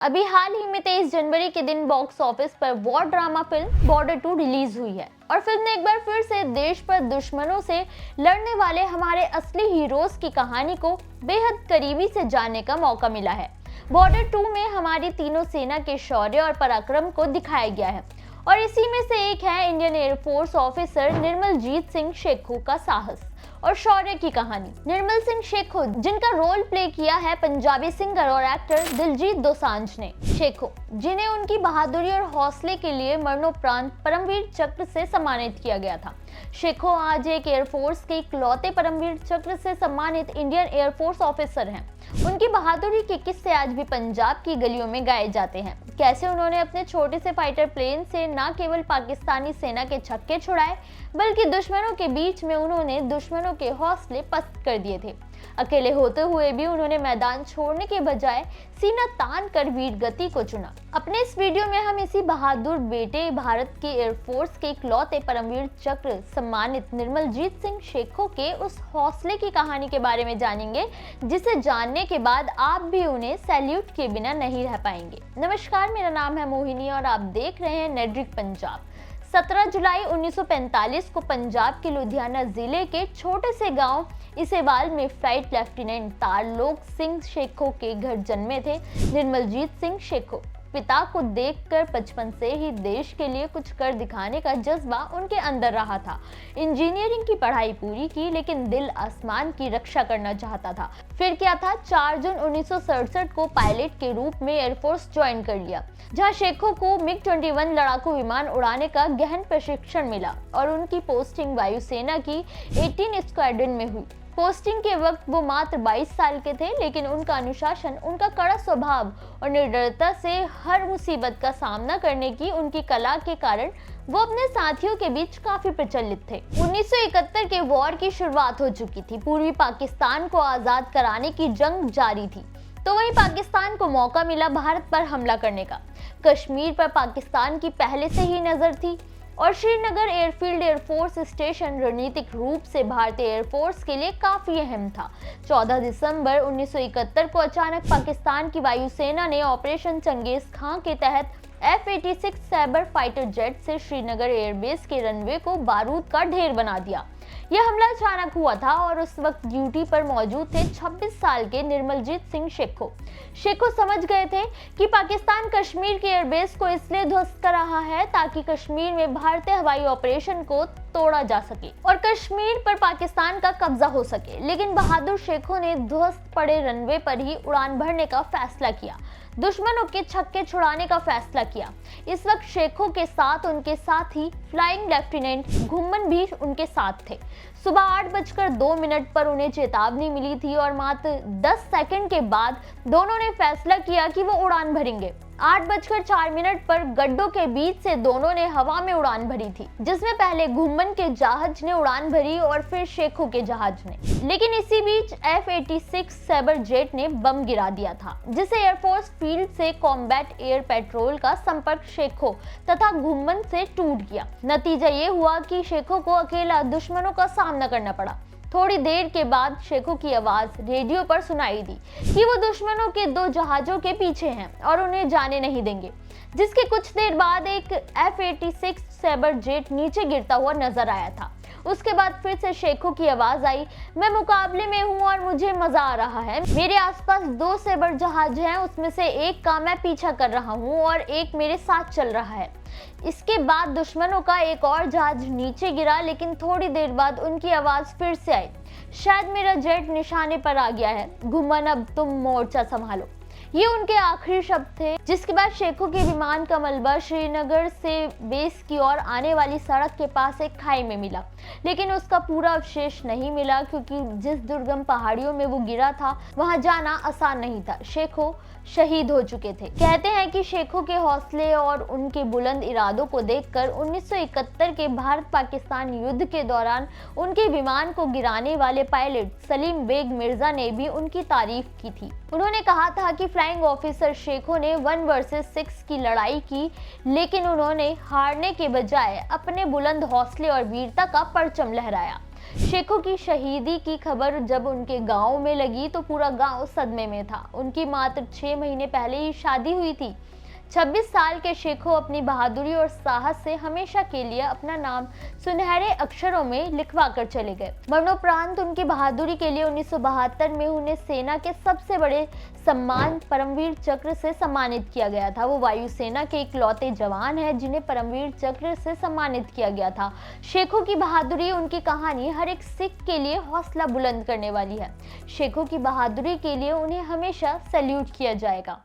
अभी हाल ही में 23 जनवरी के दिन बॉक्स ऑफिस पर war drama film border 2 release हुई है और फिल्म ने एक बार फिर से देश पर दुश्मनों से लड़ने वाले हमारे असली हीरोज की कहानी को बेहद करीबी से जानने का मौका मिला है। बॉर्डर 2 में हमारी तीनों सेना के शौर्य और पराक्रम को दिखाया गया है और इसी में से एक है Indian air force officer Nirmaljit Singh Sekhon का साहस और शौर्य की कहानी। निर्मल सिंह शेखो, जिनका रोल प्ले किया है पंजाबी सिंगर और एक्टर दिलजीत दोसांझ ने। शेखो, जिन्हें उनकी बहादुरी और हौसले के लिए मरणोपरांत परमवीर चक्र से सम्मानित किया गया था। शेखो आज एक एयरफोर्स के इकलौते परमवीर चक्र से सम्मानित इंडियन एयरफोर्स ऑफिसर हैं। उनकी बहादुरी के किस्से आज भी पंजाब की गलियों में गाए जाते हैं। कैसे उन्होंने अपने छोटे से फाइटर प्लेन से न केवल पाकिस्तानी सेना के छक्के छुड़ाए, बल्कि दुश्मनों के बीच में उन्होंने दुश्मनों के हौसले पस्त कर दिए थे। अकेले होते हुए भी उन्होंने मैदान छोड़ने के बजाय सीना तान कर वीर गति को चुना। अपने इस वीडियो में हम इसी बहादुर बेटे, भारत के एयरफोर्स के इकलौते परमवीर चक्र सम्मानित निर्मलजीत सिंह शेखो के उस हौसले की कहानी के बारे में जानेंगे, जिसे जानने के बाद आप भी उन्हें सैल्यूट के बिना नहीं रह पाएंगे। नमस्कार, मेरा नाम है मोहिनी और आप देख रहे हैं नेड्रिक पंजाब। 17 जुलाई 1945 को पंजाब के लुधियाना जिले के छोटे से गांव इसेवाल में फ्लाइट लेफ्टिनेंट तारलोक सिंह शेखो के घर जन्मे थे निर्मलजीत सिंह शेखो। पिता को देखकर बचपन से ही देश के लिए कुछ कर दिखाने का जज्बा उनके अंदर रहा था। इंजीनियरिंग की पढ़ाई पूरी की, लेकिन दिल आसमान की रक्षा करना चाहता था। फिर क्या था, 4 जून 1967 को पायलट के रूप में एयरफोर्स ज्वाइन कर लिया, जहां शेखो को मिग-21 लड़ाकू विमान उड़ाने का गहन प्रशिक्षण मिला और उनकी पोस्टिंग वायुसेना की 18 स्क्वाड्रन में हुई। पोस्टिंग के वक्त वो मात्र 22 साल के थे, लेकिन उनका अनुशासन, उनका कड़ा स्वभाव और निडरता से हर मुसीबत का सामना करने की उनकी कला के कारण वो अपने साथियों के बीच काफी प्रचलित थे। 1971 के वॉर की शुरुआत हो चुकी थी। पूर्वी पाकिस्तान को आजाद कराने की जंग जारी थी, तो वहीं पाकिस्तान को मौका मिला भारत पर हमला करने का। कश्मीर पर पाकिस्तान की पहले से ही नजर थी और श्रीनगर एयरफील्ड एयरफोर्स स्टेशन रणनीतिक रूप से भारतीय एयरफोर्स के लिए काफी अहम था। 14 दिसंबर 1971 को अचानक पाकिस्तान की वायुसेना ने ऑपरेशन चंगेज खां के तहत F-86 सैबर फाइटर जेट से श्रीनगर एयरबेस के रनवे को बारूद का ढेर बना दिया। यह हमला अचानक हुआ था और उस वक्त ड्यूटी पर मौजूद थे 26 साल के निर्मलजीत सिंह शेखो। शेखो समझ गए थे कि पाकिस्तान कश्मीर के एयरबेस को इसलिए ध्वस्त कर रहा है ताकि कश्मीर में भारतीय हवाई ऑपरेशन को तोड़ा जा सके और कश्मीर पर पाकिस्तान का कब्जा हो सके। लेकिन बहादुर शेखो ने ध्वस्त पड़े रनवे पर ही उड़ान भरने का फैसला किया, दुश्मनों के छक्के छुड़ाने का फैसला किया। इस वक्त शेखो के साथ उनके साथी फ्लाइंग लेफ्टिनेंट घुम्मन भी उनके साथ थे। सुबह 8:02 पर उन्हें चेतावनी मिली थी और मात्र 10 सेकंड के बाद दोनों ने फैसला किया कि वो उड़ान भरेंगे। 8:04 पर गड्ढों के बीच से दोनों ने हवा में उड़ान भरी थी, जिसमें पहले घुम्मन के जहाज ने उड़ान भरी और फिर शेखो के जहाज ने। लेकिन इसी बीच F-86 सैबर जेट ने बम गिरा दिया था, जिसे एयरफोर्स फील्ड से कॉम्बैट एयर पेट्रोल का संपर्क शेखो तथा घुम्मन से टूट गया। नतीजा ये हुआ कि शेखो को अकेला दुश्मनों का सामना करना पड़ा। थोड़ी देर के बाद शेखो की आवाज रेडियो पर सुनाई दी कि वो दुश्मनों के 2 जहाजों के पीछे हैं और उन्हें जाने नहीं देंगे। जिसके कुछ देर बाद एक F-86 सैबर जेट नीचे गिरता हुआ नजर आया था। उसके बाद फिर से शेखो की आवाज आई, मैं मुकाबले में हूँ और मुझे मजा आ रहा है। मेरे आसपास 2 सैबर जहाज हैं, उसमें से एक का मैं पीछा कर रहा हूँ और एक मेरे साथ चल रहा है। इसके बाद दुश्मनों का एक और जहाज नीचे गिरा, लेकिन थोड़ी देर बाद उनकी आवाज फिर से आई, शायद मेरा जेट निशाने पर आ गया है, घुम्मन अब तुम मोर्चा संभालो। ये उनके आखिरी शब्द थे। जिसके बाद शेखो के विमान का मलबा श्रीनगर से बेस की ओर आने वाली सड़क के पास एक खाई में मिला, लेकिन उसका पूरा अवशेष नहीं मिला, क्योंकि जिस दुर्गम पहाड़ियों में वो गिरा था वहां जाना आसान नहीं था। शेखो शहीद हो चुके थे। कहते हैं कि शेखो के हौसले और उनके बुलंद इरादों को देखकर 1971 के भारत पाकिस्तान युद्ध के दौरान उनके विमान को गिराने वाले पायलट सलीम बेग मिर्जा ने भी उनकी तारीफ की थी। उन्होंने कहा था कि फ्लाइंग ऑफिसर शेखो ने 1 वर्सेस 6 की लड़ाई की, लेकिन उन्होंने हारने के बजाय अपने बुलंद हौसले और वीरता का परचम लहराया। शेखों की शहीदी की खबर जब उनके गांव में लगी तो पूरा गांव सदमे में था। उनकी मात्र 6 महीने पहले ही शादी हुई थी। 26 साल के शेखो अपनी बहादुरी और साहस से हमेशा के लिए अपना नाम सुनहरे अक्षरों में लिखवा कर चले गए। मरणोपरांत उनकी बहादुरी के लिए 1972 में उन्हें सेना के सबसे बड़े सम्मान परमवीर चक्र से सम्मानित किया गया था। वो वायुसेना के इकलौते जवान हैं जिन्हें परमवीर चक्र से सम्मानित किया गया था। शेखों की बहादुरी, उनकी कहानी हर एक सिख के लिए हौसला बुलंद करने वाली है। शेखों की बहादुरी के लिए उन्हें हमेशा सैल्यूट किया जाएगा।